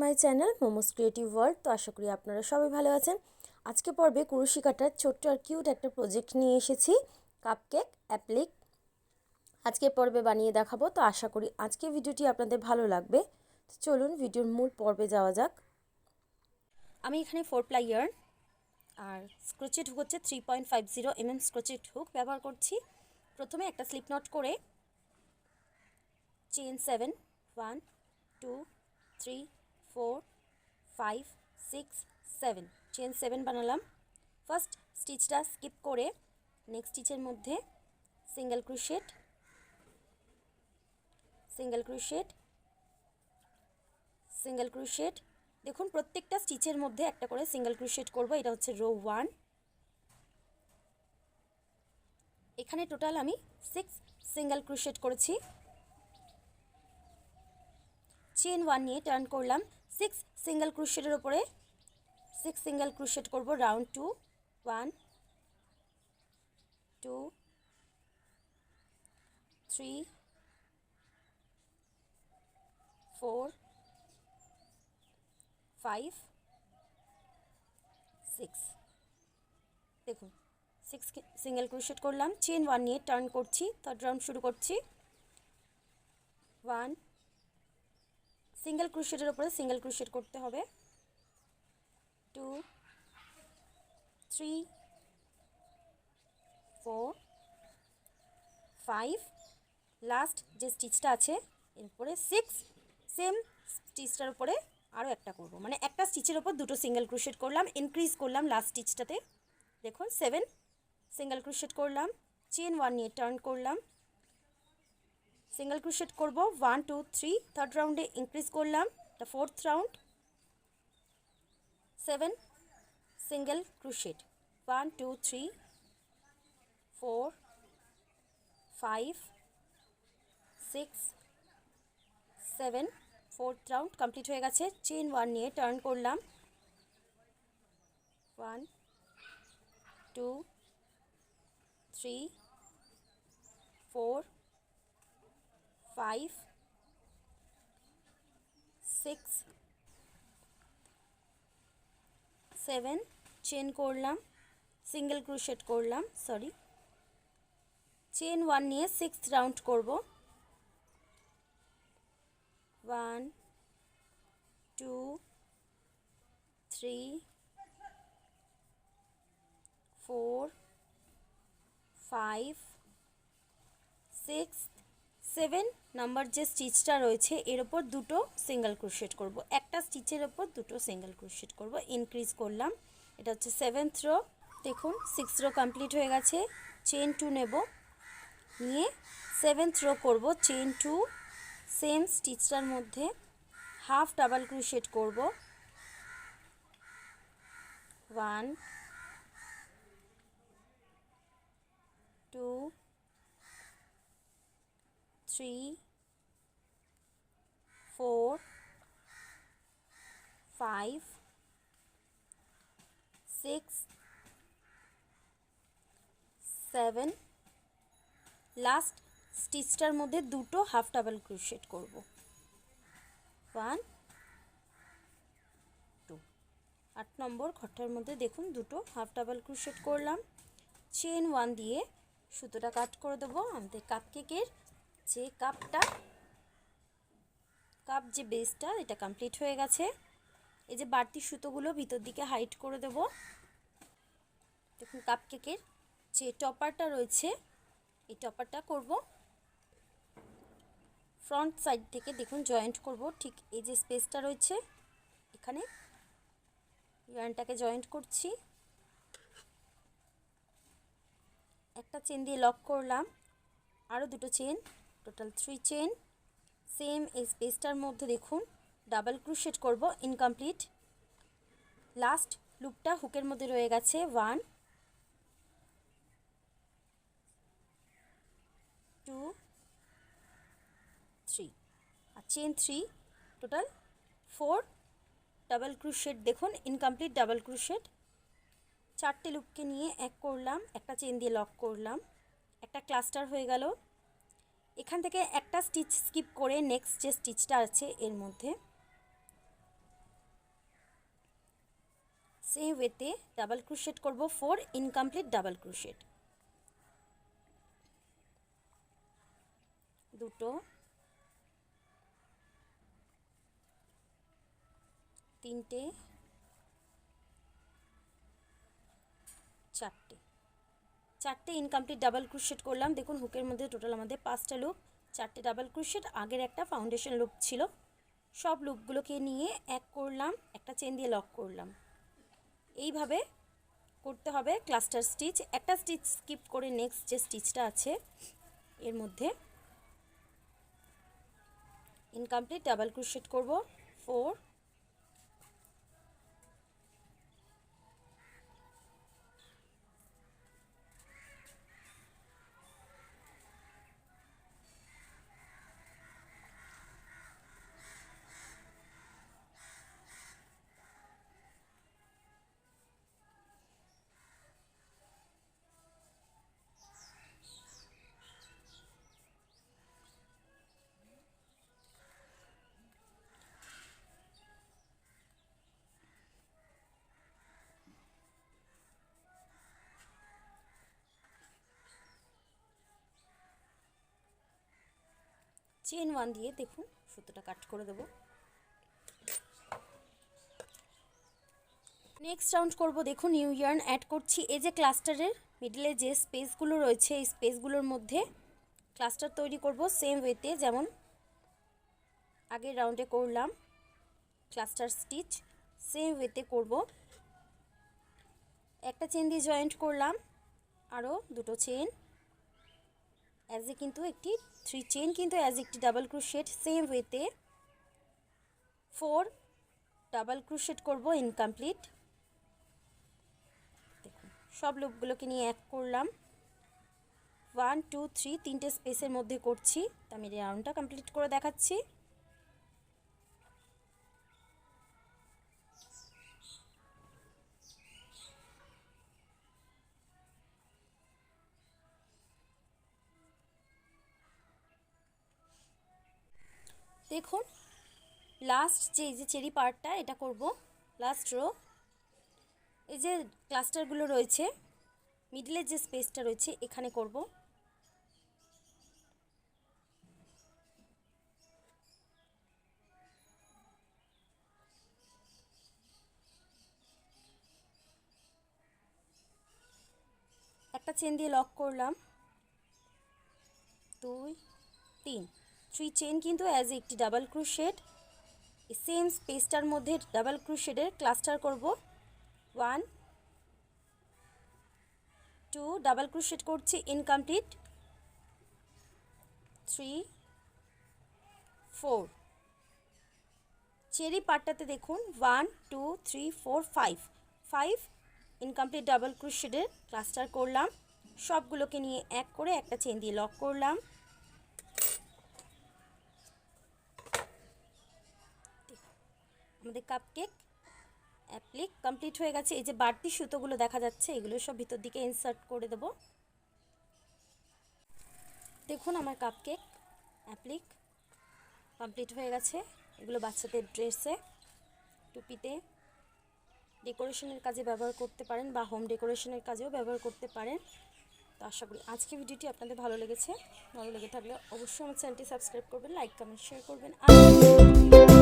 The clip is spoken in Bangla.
My channel momos creative world. তো আশা করি আপনারা সবাই ভালো আছেন। আজকে পর্বে কুরুশি কাটার ছোট্ট আর কিউট একটা প্রজেক্ট নিয়ে এসেছি, কাপকেক অ্যাপ্লিক। আজকে পর্বে বানিয়ে দেখাবো। তো আশা করি আজকে ভিডিওটি আপনাদের ভালো লাগবে। তো চলুন ভিডিওর মূল পর্বে যাওয়া যাক। আমি এখানে 4 প্লাই ইয়ার্ন আর ক্রোচেট হুক হচ্ছে 3.50 mm ক্রোচেট হুক ব্যবহার করছি। প্রথমে একটা স্লিপ নট করে চেইন 7 1 2 3 4 5 6 7 চেইন 7 বানালাম। ফার্স্ট স্টিচটা স্কিপ করে নেক্সট স্টিচের মধ্যে single crochet single crochet single crochet. দেখুন প্রত্যেকটা স্টিচের মধ্যে একটা করে সিঙ্গেল ক্রোশেট করব। এটা হচ্ছে রো 1। এখানে টোটাল আমি 6 সিঙ্গেল ক্রোশেট করেছি। চেইন 1 নিয়ে টার্ন করলাম। 6 সিঙ্গেল ক্রোশেটের উপরে 6 সিঙ্গেল ক্রোশেট করব রাউন্ড 2 1 2 3 4 5 6। দেখুন 6 সিঙ্গেল ক্রোশেট করলাম। চেইন 1 নিয়ে টার্ন করছি, থার্ড রাউন্ড শুরু করছি। 1 সিঙ্গেল ক্রোশেটের উপরে সিঙ্গেল ক্রোশেট করতে হবে। 2 3 4 5 লাস্ট যে স্টিচটা আছে এরপরে 6 সেম স্টিচটার উপরে আরও একটা করব, মানে একটা স্টিচের উপর দুটো সিঙ্গেল ক্রোশেট করলাম, ইনক্রিজ করলাম লাস্ট স্টিচটাতে। দেখুন 7 সিঙ্গেল ক্রোশেট করলাম। চেইন 1 নিয়ে টার্ন করলাম, সিঙ্গেল ক্রোশেট করব 1 2 3। থার্ড রাউন্ডে ইনক্রিজ করলাম, এটা fourth round. 7 single crochet 1 2 3 4 5 6 7। Fourth round complete হয়ে গেছে। চেইন 1 নিয়ে টার্ন করলাম, 1 2 3 4 5 6 7। চেইন করলাম, সিঙ্গেল ক্রোশেট করলাম, চেইন 1 নিয়ে 6th রাউন্ড করব। 1 2 3 4 5 6 7 নাম্বার যে স্টিচটা রয়েছে এর ওপর দুটো সিঙ্গেল ক্রোশেট করব, একটা স্টিচের ওপর দুটো সিঙ্গেল ক্রোশেট করব, ইনক্রিজ করলাম। এটা হচ্ছে 7th রো। দেখুন 6th রো কমপ্লিট হয়ে গেছে। চেইন 2 নেব, নিয়ে 7th রো করব। চেইন 2 সেম স্টিচটার মধ্যে হাফ ডাবল ক্রোশেট করব, 1 2 3 4 5 6 7। লাস্ট স্টিচটার মধ্যে দুটো হাফ ডাবল ক্রোশেট করব, 1 2। 8 নম্বর ঘরটার মধ্যে দেখুন দুটো হাফ ডাবল ক্রোশেট করলাম। চেইন 1 দিয়ে সুতোটা কাট করে দেবো। আমাদের কাপকেকের যে কাপ যে বেসটা এটা কমপ্লিট হয়ে গেছে। এই যে বাড়তি সুতোগুলো ভিতর দিকে হাইড করে দেব। দেখুন কাপকেকের যে টপারটা রয়েছে এই টপারটা করব ফ্রন্ট সাইড থেকে। দেখুন জয়েন্ট করব, ঠিক এই যে স্পেসটা রয়েছে এখানে ইয়ার্নটাকে জয়েন্ট করছি। একটা চেন দিয়ে লক করলাম, আরও দুটো চেন, টোটাল 3 চেন। সেম এই স্পেসটার মধ্যে দেখুন ডাবল ক্রোশেট করব, ইনকমপ্লিট। লাস্ট লুপটা হুকের মধ্যে রয়ে গেছে, 1 2 3 আর চেন 3, টোটাল 4 ডাবল ক্রোশেট। দেখুন ইনকমপ্লিট ডাবল ক্রোশেট। 4টে লুপকে নিয়ে এক করলাম, একটা চেন দিয়ে লক করলাম, একটা ক্লাস্টার হয়ে গেল। এখান থেকে একটা স্টিচ স্কিপ করে নেক্সট যে স্টিচটা আছে এর মধ্যে সেম ওয়েতে ডাবল ক্রোশেট করব 4 ইনকমপ্লিট ডাবল ক্রোশেট, দুটো, তিনটে, চারটে ইনকমপ্লিট ডাবল ক্রোশেট করলাম। দেখুন হুকের মধ্যে টোটাল আমাদের 5টা লুপ, 4টে ডাবল ক্রোশেট, আগের একটা ফাউন্ডেশন লুপ ছিল। সব লুপগুলোকে নিয়ে এক করলাম, একটা চেন দিয়ে লক করলাম। এইভাবে করতে হবে ক্লাস্টার স্টিচ। একটা স্টিচ স্কিপ করে নেক্সট যে স্টিচটা আছে এর মধ্যে ইনকমপ্লিট ডাবল ক্রোশেট করব 4, চেন 1 দিয়ে দেখুন সুতোটা কাট করে দেব। নেক্সট রাউন্ড করব। দেখুন নিউ ইয়ার্ন অ্যাড করছি। এই যে ক্লাস্টারের মিডলে যে স্পেসগুলো রয়েছে এই স্পেসগুলোর মধ্যে ক্লাস্টার তৈরি করব সেম ওয়েতে যেমন আগের রাউন্ডে করলাম। ক্লাস্টার স্টিচ সেম ওয়েতে করব। একটা চেন দিয়ে জয়েন্ট করলাম, আরও দুটো চেন, অ্যাজ এ কিন্তু একটি 3 চেন কিন্তু অ্যাজ একটি ডাবল ক্রোশেট সেম ওয়েতে 4 ডাবল ক্রোশেট করব ইনকমপ্লিট। দেখুন সব লুপগুলোকে নিয়ে এক করলাম, 1 2 3 তিনটে স্পেসের মধ্যে করছি। তো আমি রাউন্ডটা কমপ্লিট করে দেখাচ্ছি। দেখুন লাস্ট যে এই যে চেরি পার্টটা এটা করব, লাস্ট রো। এই যে ক্লাস্টারগুলো রয়েছে মিডলের যে স্পেসটা রয়েছে এখানে করব। একটা চেন দিয়ে লক করলাম, 2 3 চেন কিন্তু অ্যাজ একটি ডাবল ক্রোশেট সেম স্পেসটার মধ্যে ডাবল ক্রোশেটের ক্লাস্টার করব। 1 2 ডাবল ক্রোশেট করছি ইনকমপ্লিট, 3 4 চেরি পার্টটাতে দেখুন 1 2 3 4 5 ইনকমপ্লিট ডাবল ক্রোশেটের ক্লাস্টার করলাম। সবগুলোকে নিয়ে এক করে একটা চেন দিয়ে লক করলাম। আমাদের কাপকেক অ্যাপ্লিক কমপ্লিট হয়ে গেছে। এই যে বাড়তি সুতোগুলো দেখা যাচ্ছে এগুলো সব ভিতর দিকে ইনসার্ট করে দেব। দেখুন আমার কাপকেক অ্যাপ্লিক কমপ্লিট হয়ে গেছে। এগুলো বাচ্চাদের ড্রেসে, টুপিতে, ডেকোরেশনের কাজে ব্যবহার করতে পারেন বা হোম ডেকোরেশনের কাজেও ব্যবহার করতে পারেন। তো আশা করি আজকে ভিডিওটি আপনাদের ভালো লেগেছে। ভালো লেগে থাকলে অবশ্যই আমার চ্যানেলটি সাবস্ক্রাইব করবেন, লাইক কমেন্ট শেয়ার করবেন। আর